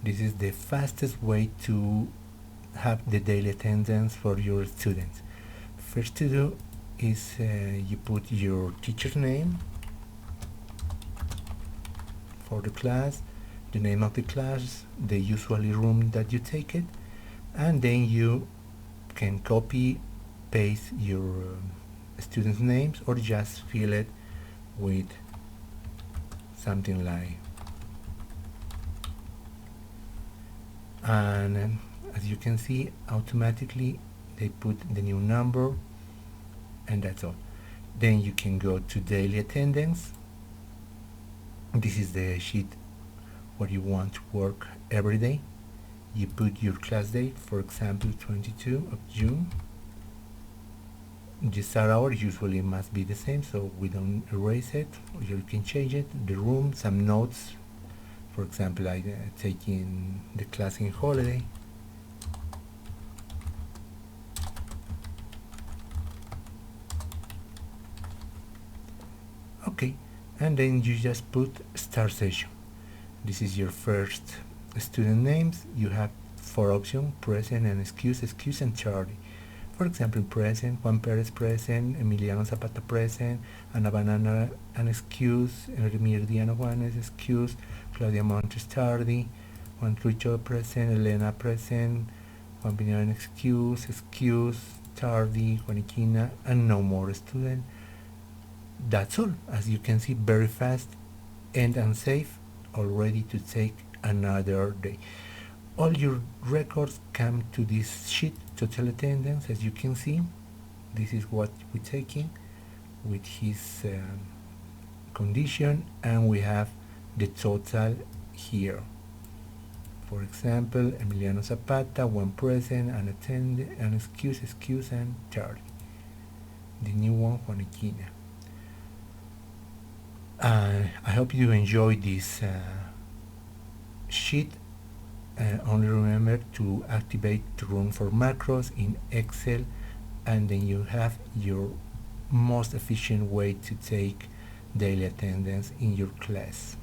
This is the fastest way to have the daily attendance for your students. First to do is you put your teacher's name for the class, the name of the class, the usually room that you take it, and then you can copy paste your students' names or just fill it with something like, and as you can see, automatically they put the new number, and that's all. Then you can go to daily attendance. This is the sheet where you want to work every day. You put your class date, for example 22 of June. The start hour usually must be the same, so we don't erase it, or you can change it. The room, some notes, for example I taking the class in holiday. Okay, and then you just put start session. This is your first student names. You have 4 options: present and excuse and Charlie. For example, present, Juan Perez present, Emiliano Zapata present, Ana Banana an excuse, Remir Diano Juan is excuse, Claudia Montes tardy, Juan Richo present, Elena present, Juan Pinero an excuse, tardy, Juaniquina, and no more student. That's all. As you can see, very fast and safe, all ready to take another day. All your records come to this sheet, total attendance. As you can see, this is what we're taking with his condition, and we have the total here. For example, Emiliano Zapata, 1 present, an attended, an excuse, and Charlie. The new one, Juaniquina. I hope you enjoyed this sheet. Only remember to activate the room for macros in Excel, and then you have your most efficient way to take daily attendance in your class.